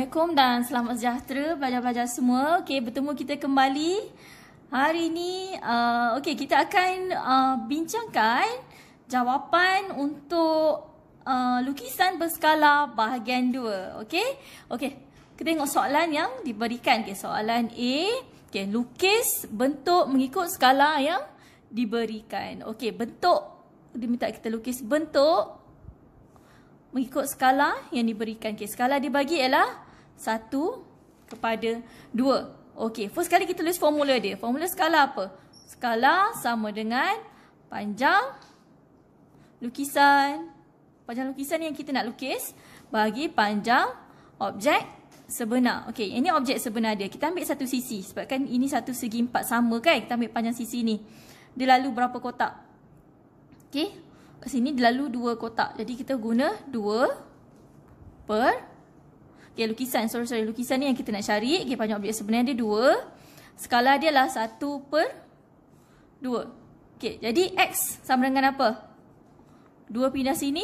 Assalamualaikum dan selamat sejahtera pelajar-pelajar semua. Okey, bertemu kita kembali. Hari ini kita akan bincangkan jawapan untuk lukisan berskala bahagian 2. Okey, kita tengok soalan yang diberikan. Okey, soalan A. Okey, lukis bentuk mengikut skala yang diberikan. Okey, bentuk dia minta kita lukis bentuk mengikut skala yang diberikan. Okay, skala dibagi ialah 1/2. Okey, first kali kita tulis formula dia. Formula skala apa? Skala sama dengan panjang lukisan yang kita nak lukis bagi panjang objek sebenar. Okey, ini objek sebenar dia. Kita ambil satu sisi. Sebab kan ini satu segi 4 sama kan? Kita ambil panjang sisi ni. Dia lalu berapa kotak? Okey. Kat sini lalu 2 kotak. Jadi kita guna 2 per lukisan. Lukisan ni yang kita nak cari. Okay, panjang objek sebenar dia 2. Skala dia lah 1/2. Okay, jadi X sama dengan apa? 2 pindah sini.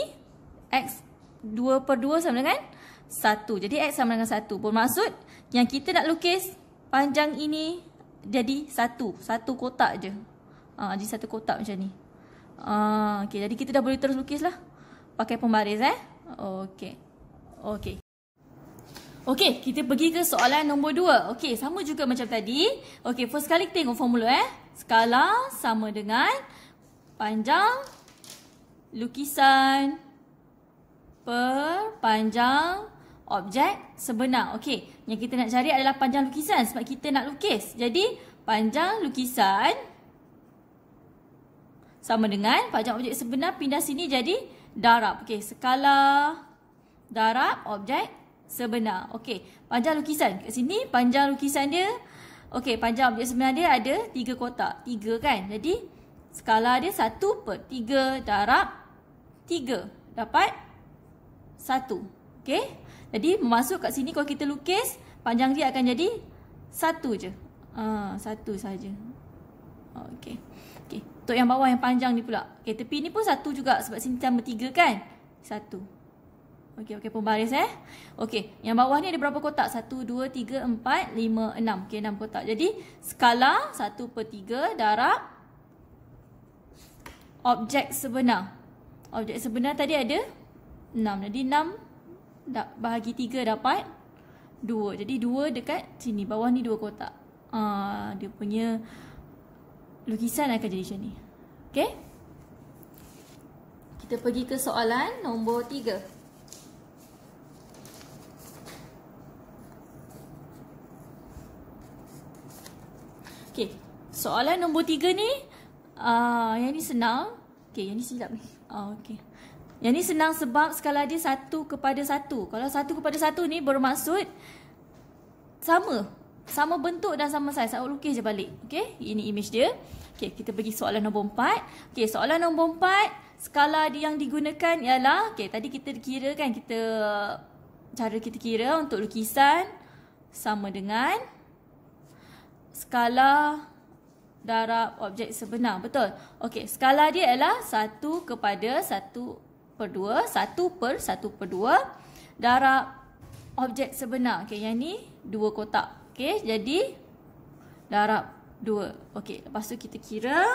X 2/2 sama dengan 1. Jadi X sama dengan 1. Bermaksud yang kita nak lukis panjang ini jadi 1 kotak je. Jadi 1 kotak macam ni. Okey, jadi kita dah boleh terus lukis lah pakai pembaris Okey, kita pergi ke soalan nombor 2. Okey, sama juga macam tadi. Okey, first kali kita tengok formula skala sama dengan panjang lukisan per panjang objek sebenar. Okey, yang kita nak cari adalah panjang lukisan sebab kita nak lukis. Jadi panjang lukisan sama dengan panjang objek sebenar pindah sini jadi darab. Okey, skala darab objek sebenar. Okey, panjang lukisan. Kat sini panjang lukisan dia. Okey, panjang objek sebenar dia ada 3 kotak. 3 kan? Jadi skala dia 1/3 darab 3 dapat 1. Okey. Jadi masuk kat sini kalau kita lukis panjang dia akan jadi 1 je. 1 saja. Okey. Okey, untuk yang bawah yang panjang ni pula. Okey, tepi ni pun 1 juga sebab sini tambah 3 kan? 1. Okey, pembaris Okey, yang bawah ni ada berapa kotak? 1, 2, 3, 4, 5, 6. Okey, 6 kotak. Jadi skala 1/3 darab objek sebenar. Objek sebenar tadi ada 6. Jadi 6 bahagi 3 dapat 2. Jadi 2 dekat sini. Bawah ni 2 kotak. Dia punya lukisan akan jadi macam ni. Okey. Kita pergi ke soalan nombor 3. Okey. Soalan nombor 3 ni yang ni senang. Okey, yang ni silap ni. Okey. Yang ni senang sebab skala dia 1/1. Kalau 1/1 ni bermaksud sama bentuk dan sama saiz. Awak lukis je balik. Okey, ini image dia. Okey, kita pergi soalan nombor 4. Okey, soalan nombor 4, skala yang digunakan ialah, okey, tadi kita kira kan, cara kita kira untuk lukisan sama dengan skala darab objek sebenar. Betul? Okey, skala dia ialah 1/1/2, 1/1/2 darab objek sebenar. Okey, yang ni 2 kotak. Okey, jadi darab 2. Okey, lepas tu kita kira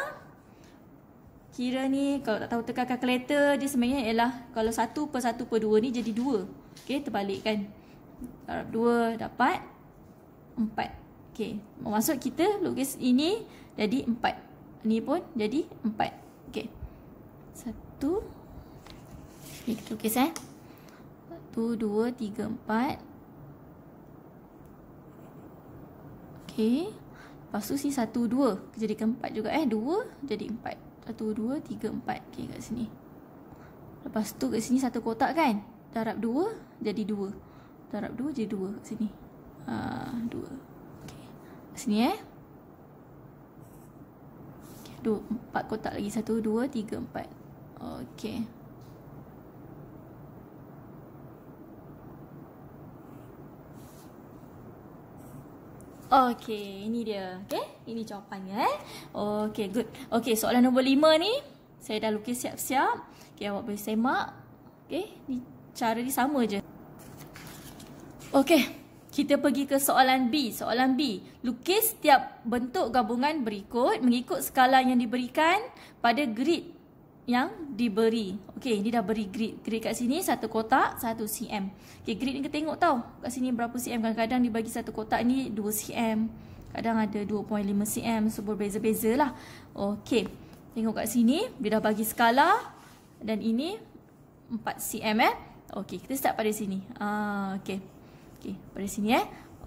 ni kalau tak tahu tekan kalkulator dia sebenarnya ialah kalau 1/1/2 ni jadi 2. Okey, terbalik kan. Darab 2 dapat 4. Okey, maksud kita lukis ini jadi 4. Ni pun jadi 4. Okey. 1. Ni kita lukis 1, 2, 3, 4. Okey. Lepas tu sini 1, 2. Jadikan 4 juga. 2 jadi 4. 1, 2, 3, 4. Okey, kat sini. Lepas tu kat sini 1 kotak kan. Darab 2 jadi 2. Darab 2 jadi 2 kat sini. 2. Okey. Kat sini Okey, 4 kotak lagi. 1, 2, 3, 4. Okey. Okey, ini dia. Okey, ini jawapannya Okey, good. Okey, soalan nombor 5 ni saya dah lukis siap-siap. Okey, awak boleh semak. Okey, ni cara dia sama je. Okey, kita pergi ke soalan B. Soalan B, lukis setiap bentuk gabungan berikut mengikut skala yang diberikan pada grid yang diberi. Okey, ini dah beri grid. Grid kat sini satu kotak 1 cm. Okey, grid ni kita tengok tau. Kat sini berapa cm. Kadang-kadang dibagi satu kotak ni 2 cm. Kadang ada 2.5 cm. So berbeza-beza lah. Okey, tengok kat sini dia dah bagi skala dan ini 4 cm Okey, kita start pada sini. Okey. Okey, pada sini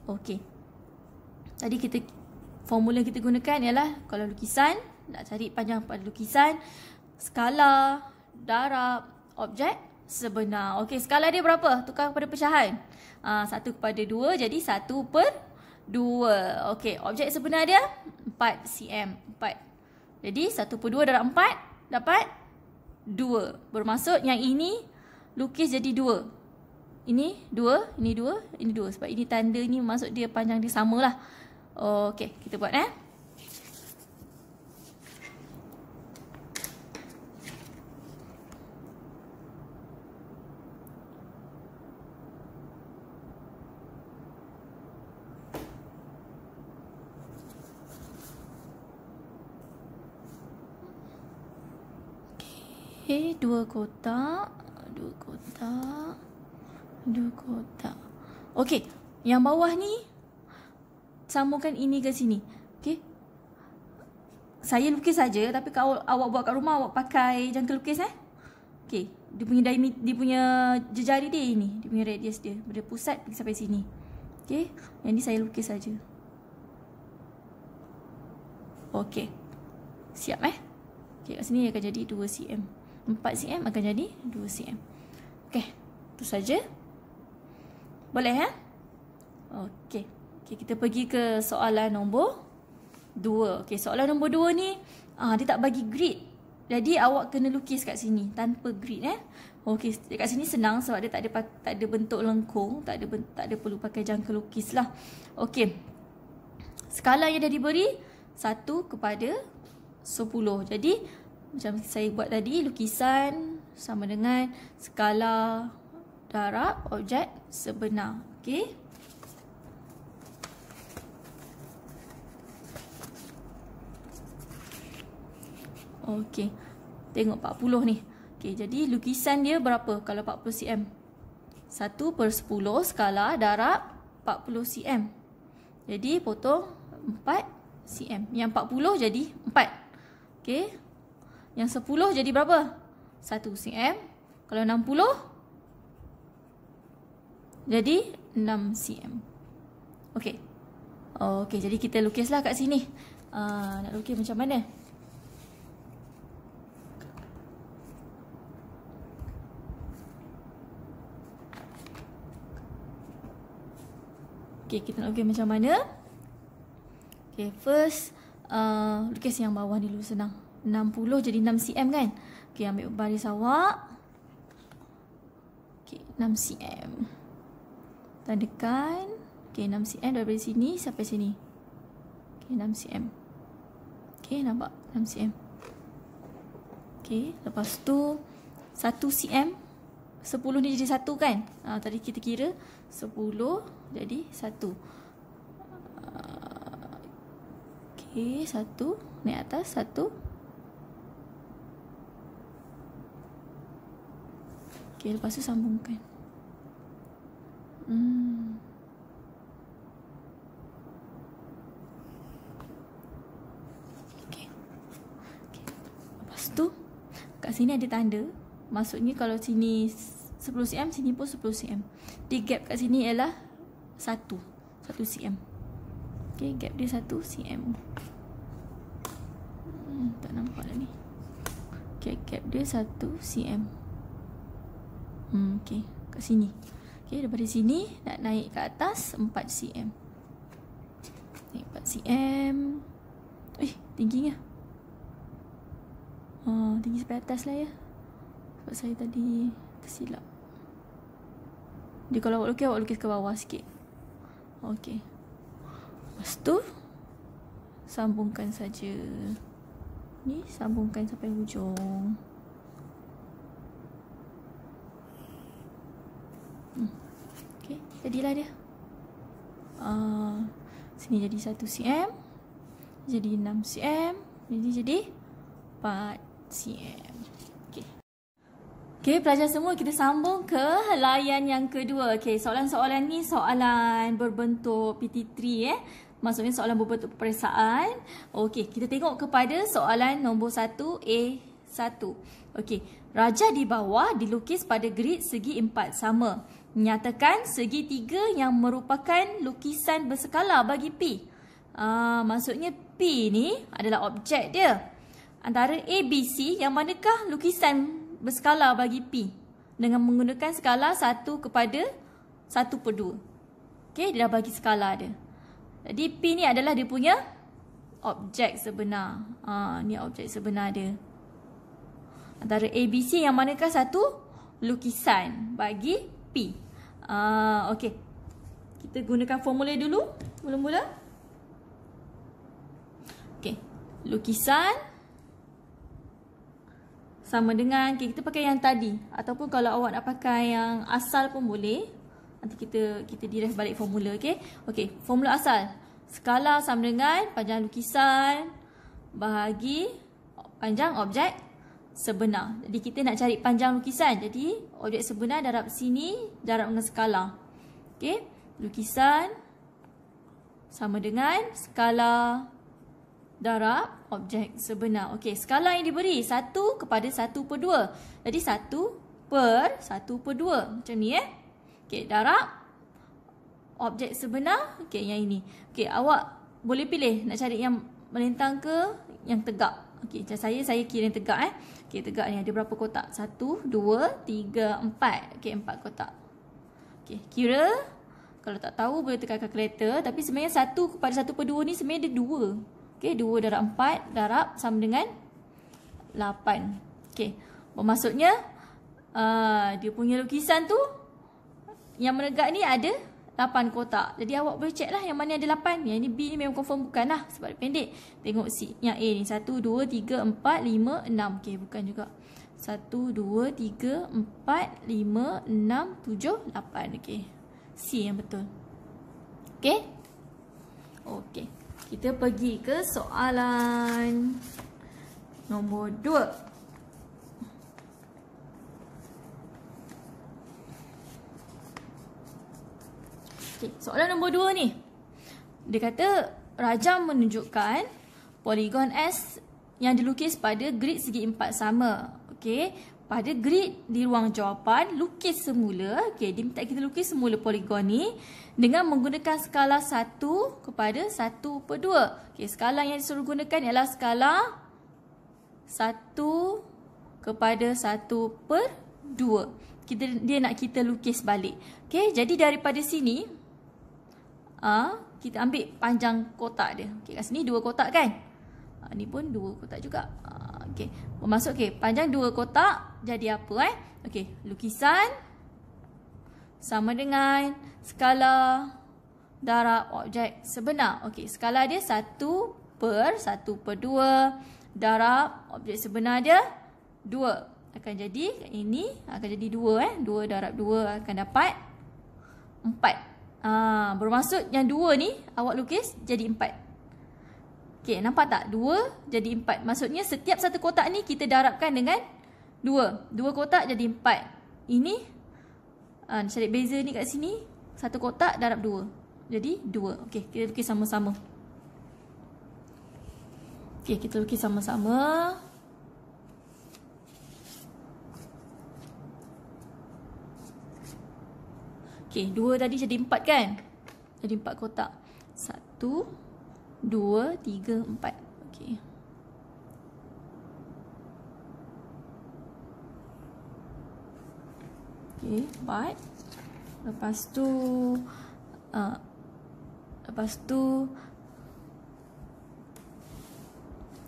Okey. Tadi formula kita gunakan ialah kalau lukisan, nak cari panjang pada lukisan, skala, darab, objek sebenar. Okey, skala dia berapa? Tukar kepada pecahan. 1 kepada 2 jadi 1 per 2. Okey, objek sebenar dia 4 cm. 4. Jadi 1 per 2 darab 4 dapat 2. Bermaksud yang ini lukis jadi 2. Ini 2, ini 2, ini 2. Sebab ini tanda ni maksud dia panjang dia samalah. Okey, kita buat Okey, 2 kotak, 2 kotak. 2 kotak. Okey, yang bawah ni sambungkan ini ke sini. Okey. Saya lukis saja tapi kalau awak buat kat rumah awak pakai jangka lukis Okey, dia punya jejari dia ini, dia punya radius dia dari pusat pergi sampai sini. Okey, yang ni saya lukis saja. Okey. Siap Okey, kat sini akan jadi 2 cm. 4 cm akan jadi 2 cm. Okey, itu saja. Boleh Okey. Okey, kita pergi ke soalan nombor 2. Okey, soalan nombor 2 ni dia tak bagi grid. Jadi awak kena lukis kat sini tanpa grid Okey, dekat sini senang sebab dia tak ada bentuk lengkung, tak ada perlu pakai jangka lukis lah. Okey. Skala yang dah diberi 1 kepada 10. Jadi macam saya buat tadi, lukisan sama dengan skala darab objek sebenar. Okey. Okey. Tengok 40 ni. Okey, jadi lukisan dia berapa kalau 40 cm? 1 per 10 skala darab 40 cm. Jadi potong 4 cm. Yang 40 jadi 4. Okey. Yang 10 jadi berapa? 1 cm. Kalau 60 jadi 6 cm. Okey. Okey, jadi kita lukislah kat sini. Nak lukis macam mana? Okey, kita nak lukis macam mana? Okey, first lukis yang bawah ni dulu senang. 60 jadi 6 cm kan? Okey, ambil baris awak. Okey, 6 cm. Tandakan. Okey, 6 cm daripada sini sampai sini. Okey, 6 cm. Okey, nampak 6 cm. Okey, lepas tu 1 cm. 10 ni jadi 1 kan? Tadi kita kira 10 jadi 1. Okey, 1 naik atas 1. Okey, lepas tu sambungkan. Okey. Lepas tu kat sini ada tanda. Maksudnya kalau sini 10 cm, sini pun 10 cm. Di gap kat sini ialah 1 cm. Okey, gap dia 1 cm. Tak nampak dah ni. Okey, gap dia 1 cm. Okey, kat sini. Okey, daripada sini nak naik ke atas 4 cm. Naik 4 cm. Tingginya. Tinggi sampai atas lah ya. Sebab saya tadi tersilap. Jadi kalau awak lukis ke bawah sikit. Okey. Lepas tu sambungkan saja. Ni sambungkan sampai hujung. Okey. jadilah dia. Sini jadi 1 cm, jadi 6 cm, jadi 4 cm. Okey, pelajar semua, kita sambung ke layan yang kedua. Okey, soalan-soalan ni soalan berbentuk PT3 Maksudnya soalan berbentuk peperiksaan. Okey, kita tengok kepada soalan nombor 1A1. Okey, raja di bawah dilukis pada grid segi 4 sama. Nyatakan segitiga yang merupakan lukisan berskala bagi P. Maksudnya P ni adalah objek dia. Antara A, B, C, yang manakah lukisan berskala bagi P dengan menggunakan skala 1/1/2. Okey, dia dah bagi skala dia. Jadi P ni adalah dia punya objek sebenar. Ni objek sebenar dia. Antara A, B, C yang manakah satu lukisan bagi P. Okey. Kita gunakan formula dulu mula-mula. Okey. Lukisan sama dengan, kita pakai yang tadi. Ataupun kalau awak nak pakai yang asal pun boleh. Nanti kita derive balik formula, okey. Okey, formula asal. Skala sama dengan panjang lukisan bahagi panjang objek sebenar. Jadi kita nak cari panjang lukisan. Jadi objek sebenar darab sini darab dengan skala. Okey, lukisan sama dengan skala darab objek sebenar. Okey, skala yang diberi 1/1/2. Jadi 1/1/2. Macam ni Okey, darab objek sebenar. Okey, yang ini. Okey, awak boleh pilih nak cari yang melintang ke yang tegak. Okey, macam saya kira yang tegak Okey, tegak ni ada berapa kotak? 1, 2, 3, 4. Okey, 4 kotak. Okey, kira kalau tak tahu boleh tekan kalkulator, tapi sebenarnya 1/1/2 ni sebenarnya dia 2. Okey, 2 darab 4 darab sama dengan 8. Okey, bermaksudnya dia punya lukisan tu yang menegak ni ada 8 kotak. Jadi awak boleh check lah yang mana ada 8. Yang ni B ni memang confirm bukan lah sebab dia pendek. Tengok C. Yang A ni 1, 2, 3, 4, 5, 6. Okey, bukan juga. 1, 2, 3, 4, 5, 6, 7, 8. Okey. C yang betul. Okey. Okey. Kita pergi ke soalan nombor 2. Okay, soalan nombor 2 ni. Dia kata raja menunjukkan poligon S yang dilukis pada grid segi 4 sama. Okey, pada grid di ruang jawapan lukis semula. Okey, dia minta kita lukis semula poligon ni dengan menggunakan skala 1/1/2. Okey, skala yang disuruh gunakan ialah skala 1/1/2. Dia nak kita lukis balik. Okey, jadi daripada sini kita ambil panjang kotak dia. Okey, kat sini 2 kotak kan? Ni pun 2 kotak juga. Okey, bermaksud panjang 2 kotak jadi apa Okey, lukisan sama dengan skala darab objek sebenar. Okey, skala dia 1/1/2 darab objek sebenar dia 2. Akan jadi ini akan jadi 2 2 darab 2 akan dapat 4. Bermaksud yang 2 ni awak lukis jadi 4. Okey, nampak tak? 2 jadi 4. Maksudnya setiap satu kotak ni kita darabkan dengan 2. 2 kotak jadi 4. Ini cari beza ni kat sini. Satu kotak darab 2. Jadi 2. Okey, kita lukis sama-sama. Okey, kita lukis sama-sama. Okey, 2 tadi jadi 4 kan? Jadi 4 kotak. 1, 2, 3, 4. Okey. Okey, 4. Lepas tu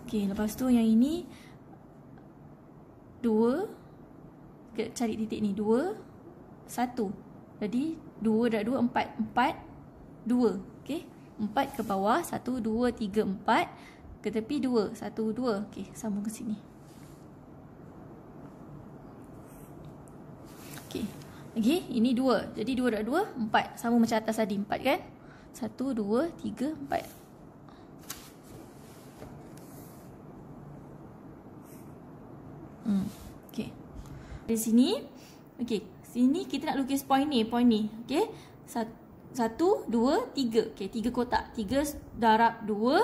okey, lepas tu yang ini 2. Kita cari titik ni 2, 1. Jadi 2 darab 2, 4. 4, 2. Okey. 4 ke bawah. 1, 2, 3, 4. Ke tepi 2. 1, 2. Okey. Sambung ke sini. Okey. Okey, ini 2. Jadi 2 + 2, 4. Sama macam atas tadi, 4 kan? 1, 2, 3, 4. Okey. Dari sini, okey, sini kita nak lukis point ni. Okey. 1, 2, 3. Okey, 3 kotak. 3 darab 2,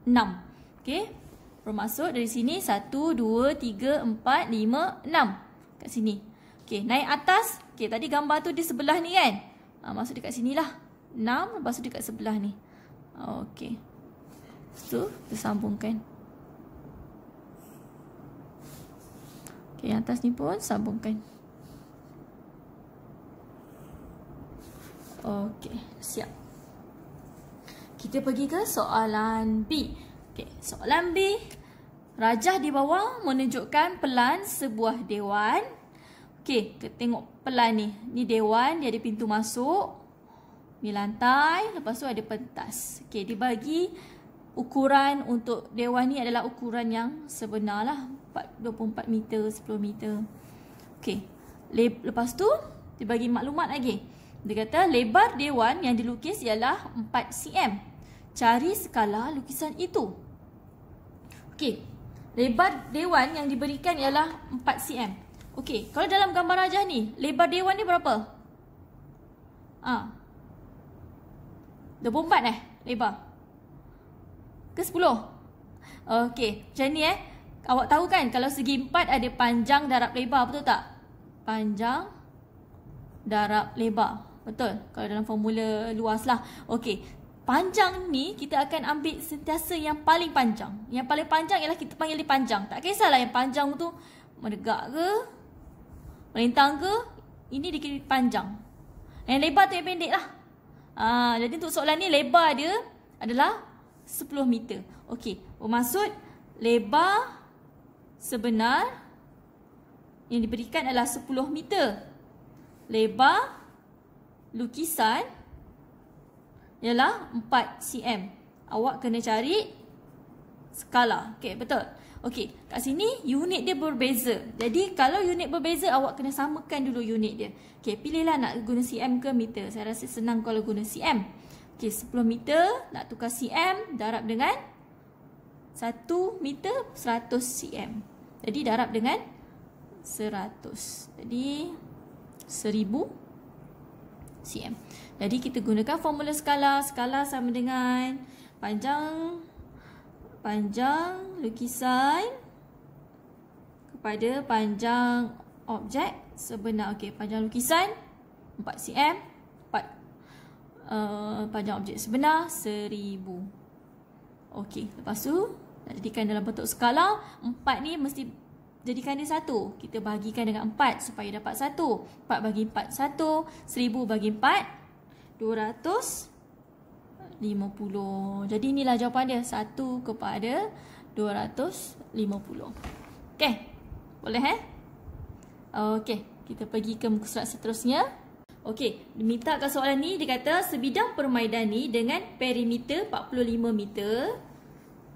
6. Okey. Bermaksud dari sini 1, 2, 3, 4, 5, 6. Kat sini. Okey, naik atas. Okey, tadi gambar tu di sebelah ni kan? Masuk dekat sini lah. 6, lepas tu dekat sebelah ni. Okey. Lepas tu, kita sambungkan. Okey, yang atas ni pun sambungkan. Okey, siap. Kita pergi ke soalan B. Okey, soalan B. Rajah di bawah menunjukkan pelan sebuah dewan. Okey, kita tengok pelan ni. Ni dewan, dia ada pintu masuk. Ni lantai, lepas tu ada pentas. Okey, dibagi ukuran untuk dewan ni adalah ukuran yang sebenar lah. 24 meter, 10 meter. Okey, lepas tu dia bagi maklumat lagi. Dia kata lebar dewan yang dilukis ialah 4 cm. Cari skala lukisan itu. Okey, lebar dewan yang diberikan ialah 4 cm. Okey, kalau dalam gambar rajah ni, lebar dewan ni berapa? 24 lebar. Ke 10? Okey, macam ni Awak tahu kan kalau segi 4 ada panjang darab lebar, betul tak? Panjang darab lebar. Betul? Kalau dalam formula luas lah. Okey, panjang ni kita akan ambil sentiasa yang paling panjang. Yang paling panjang ialah kita panggil dia panjang. Tak kisahlah yang panjang tu menegak ke, melintang ke, ini dikira panjang. Yang lebar tu yang pendek lah. Jadi untuk soalan ni lebar dia adalah 10 meter. Okey, bermaksud lebar sebenar yang diberikan adalah 10 meter. Lebar lukisan ialah 4 cm. Awak kena cari skala. Okey, betul. Okey, kat sini unit dia berbeza. Jadi kalau unit berbeza, awak kena samakan dulu unit dia. Okey, pilihlah nak guna cm ke meter. Saya rasa senang kalau guna cm. Okey, 10 meter nak tukar cm darab dengan 1 meter 100 cm. Jadi darab dengan 100. Jadi 1000 cm. Jadi kita gunakan formula skala. Skala sama dengan panjang lukisan kepada panjang objek sebenar. Okey, panjang lukisan 4 cm. Panjang objek sebenar 1000. Okey, lepas tu nak jadikan dalam bentuk skala. 4 ni mesti jadikan dia 1. Kita bahagikan dengan 4 supaya dapat 1. 4 bagi 4, 1. 1000 bagi 4, 250. Jadi inilah jawapan dia. 1 kepada 250. Okey, boleh Okey, kita pergi ke muka surat seterusnya. Okey, diminta kat soalan ni, dia kata sebidang permaidani dengan perimeter 45 meter.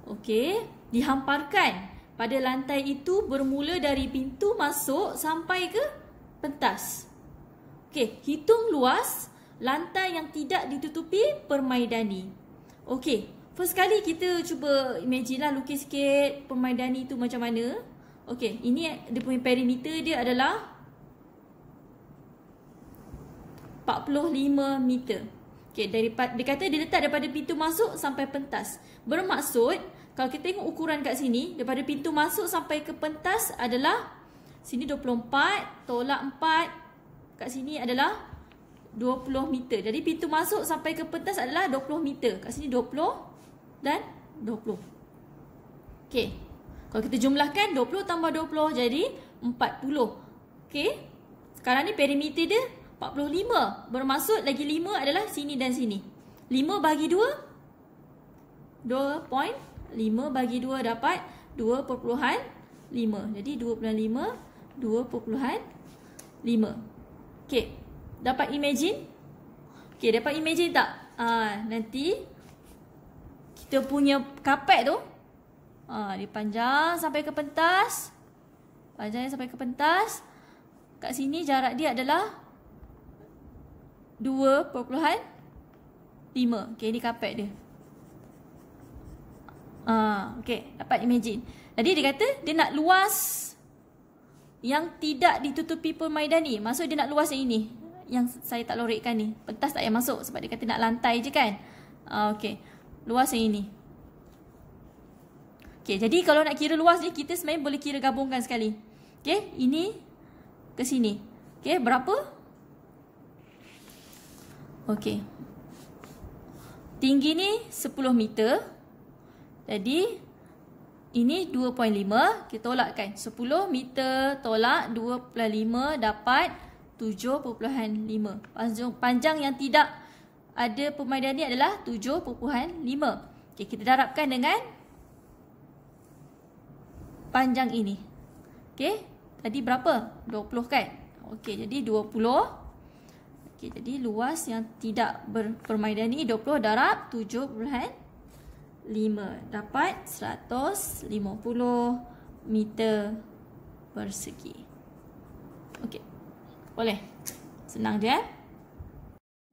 Okey, dihamparkan pada lantai itu bermula dari pintu masuk sampai ke pentas. Okey, hitung luas lantai yang tidak ditutupi permaidani. Okey, first kali kita cuba imagine lah, lukis sikit permaidani tu macam mana. Okey, ini dia punya perimeter dia adalah 45 meter. Okey, dia kata dia letak daripada pintu masuk sampai pentas. Bermaksud kalau kita tengok ukuran kat sini, daripada pintu masuk sampai ke pentas adalah sini 24, tolak 4, kat sini adalah 20 meter. Jadi pintu masuk sampai ke pentas adalah 20 meter. Kat sini 20 dan 20. Okey. Kalau kita jumlahkan 20 tambah 20 jadi 40. Okey. Sekarang ni perimeter dia 45. Bermaksud lagi 5 adalah sini dan sini. 5 bagi 2, 2.5 bagi 2 dapat 2.5. Jadi 2.5, 2.5. Okey. Dapat imagine? Okey, dapat imagine tak? Nanti kita punya kapet tu dia panjang sampai ke pentas. Panjangnya sampai ke pentas. Kat sini jarak dia adalah 2.5. Okay, ini kapet dia. Okay, dapat imagine. Jadi dia kata dia nak luas yang tidak ditutupi permaidani. Maksud dia nak luas yang ini, yang saya tak lorekkan ni. Pentas tak payah masuk sebab dia kata nak lantai je kan. Okay, luas yang ini. Okay, jadi kalau nak kira luas ni, kita sebenarnya boleh kira gabungkan sekali. Okay, ini ke sini. Okay, berapa? Okay, tinggi ni 10 meter. Jadi ini 2.5, kita tolakkan. 10 meter tolak 2.5 dapat 7.5. Panjang yang tidak ada permaidani adalah 7.5. Okay, kita darabkan dengan panjang ini. Okay, tadi berapa? 20 kan? Okay, jadi 20. Okay, jadi luas yang tidak berpermaidani 20 darab 7.5 dapat 150 meter persegi. Okey. Boleh. Senang je.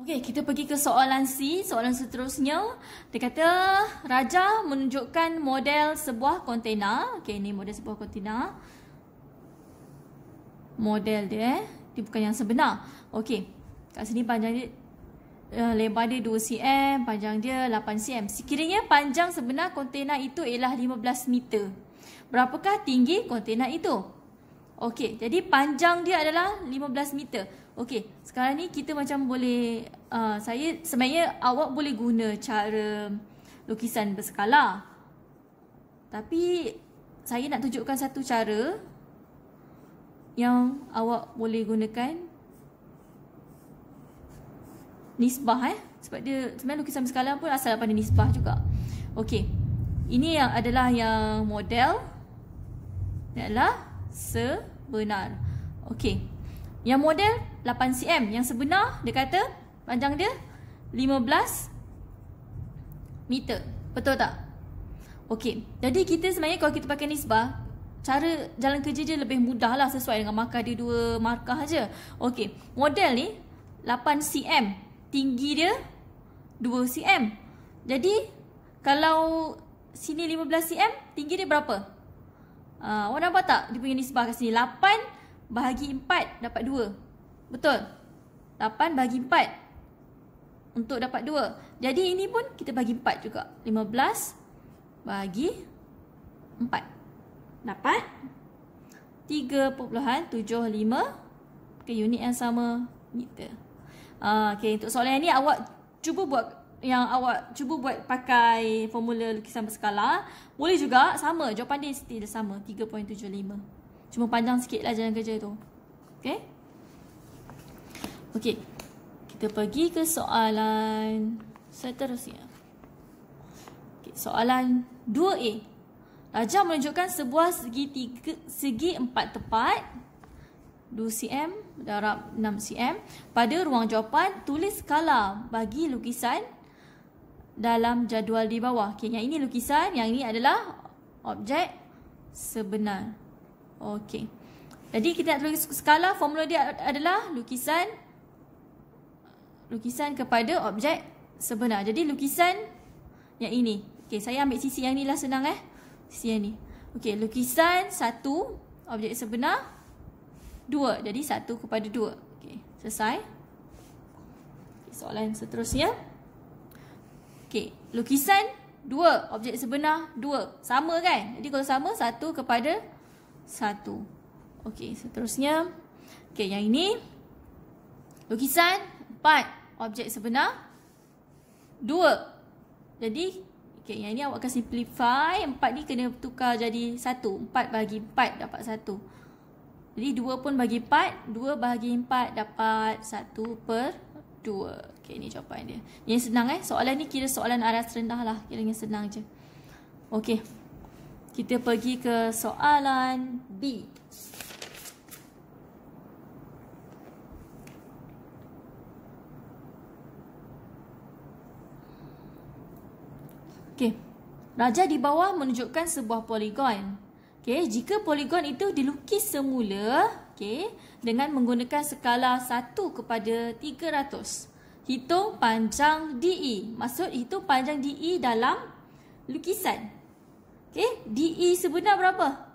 Okey, kita pergi ke soalan C, soalan seterusnya. Dia kata raja menunjukkan model sebuah kontena. Okey, ini model sebuah kontena. Model dia dia bukan yang sebenar. Okey. Kat sini panjang dia lebar dia 2 cm, panjang dia 8 cm. Sekiranya panjang sebenar kontena itu ialah 15 meter. Berapakah tinggi kontena itu? Okey, jadi panjang dia adalah 15 meter. Okey, sekarang ni kita macam boleh, sebenarnya awak boleh guna cara lukisan berskala. Tapi saya nak tunjukkan satu cara yang awak boleh gunakan nisbah sebab dia sebenarnya lukisan berskala pun asal daripada nisbah juga. Okey. Ini yang adalah yang model. Ini adalah sebenar. Okey. Yang model 8 cm, yang sebenar dia kata panjang dia 15 meter. Betul tak? Okey. Jadi kita sebenarnya kalau kita pakai nisbah, cara jalan kerja dia lebih mudah lah sesuai dengan markah dia 2 markah aja. Okey. Model ni 8 cm. Tinggi dia 2 cm. Jadi kalau sini 15 cm, tinggi dia berapa? Awak nampak tak dia punya nisbah kat sini? 8 bahagi 4 dapat 2. Betul? 8 bahagi 4 untuk dapat 2. Jadi ini pun kita bagi 4 juga. 15 bahagi 4 dapat 3.75 ke unit yang sama meter. Okay, untuk soalan ni awak cuba buat pakai formula lukisan berskala. Boleh juga sama, jawapan dia still sama, 3.75. Cuma panjang sikit lah jalan kerja tu. Okay. Okay, kita pergi ke soalan seterusnya. Okay, soalan 2A. Raja menunjukkan sebuah segi 4 tepat 2 cm darab 6 cm. Pada ruang jawapan, tulis skala bagi lukisan dalam jadual di bawah. Okay, yang ini lukisan, yang ini adalah objek sebenar. Okey. Jadi kita nak tulis skala, formula dia adalah lukisan kepada objek sebenar. Jadi lukisan yang ini. Okey, saya ambil sisi yang ni lah, senang sisi yang ni. Okey, lukisan 1 objek sebenar 2. Jadi 1 kepada 2. Okey, selesai. Okay, soalan seterusnya. Okey, lukisan 2 objek sebenar 2. Sama kan? Jadi kalau sama 1 kepada 1. Okey, seterusnya. Okey, yang ini lukisan 4 objek sebenar 2. Jadi okey, yang ini awak akan simplify. 4 ni kena tukar jadi 1. 4 bahagi 4 dapat 1. Jadi 2 pun bagi 4, 2 bahagi 4 dapat 1/2. Okey, ni jawapan dia. Yang senang soalan ni kira soalan aras rendah lah. Kiranya senang je. Okey. Kita pergi ke soalan B. Okey. Raja di bawah menunjukkan sebuah poligon. Okay, jika poligon itu dilukis semula, okay, dengan menggunakan skala 1 kepada 300. hitung panjang DE. Maksud hitung panjang DE dalam lukisan. Okey, DE sebenar berapa?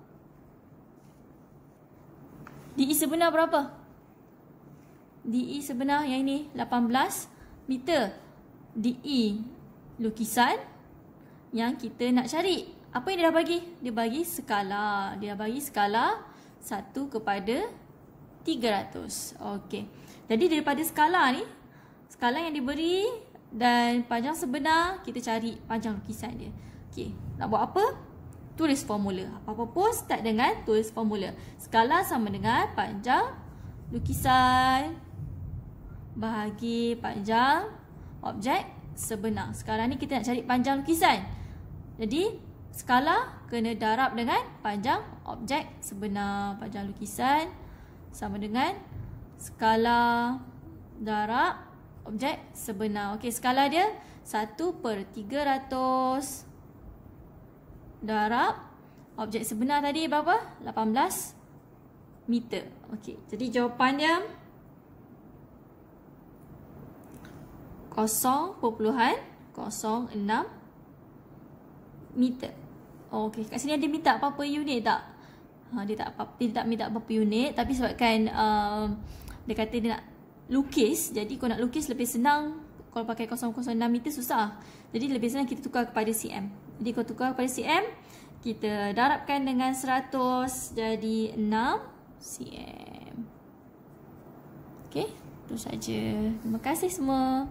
DE sebenar berapa? DE sebenar yang ini 18 meter. DE lukisan yang kita nak cari. Apa yang dia dah bagi? Dia bagi skala. Dia dah bagi skala 1/300. Okey. Jadi daripada skala ni, skala yang diberi dan panjang sebenar, kita cari panjang lukisan dia. Okey. Nak buat apa? Tulis formula. Apa-apa pun start dengan tulis formula. Skala sama dengan panjang lukisan bahagi panjang objek sebenar. Sekarang ni kita nak cari panjang lukisan. Jadi skala kena darab dengan panjang objek sebenar. Panjang lukisan sama dengan skala darab objek sebenar. Okey, skala dia 1/300 darab objek sebenar tadi berapa? 18 meter. Okey, jadi jawapan dia 0.06 meter. Okey, kat sini ada minta apa-apa unit tak? Dia tak minta apa-apa unit, tapi sebabkan dia kata dia nak lukis, jadi kalau nak lukis lebih senang kalau pakai 0.06 meter susah. Jadi lebih senang kita tukar kepada cm. Jadi kalau tukar kepada cm, kita darabkan dengan 100 jadi 6 cm. Okey, itu saja. Terima kasih semua.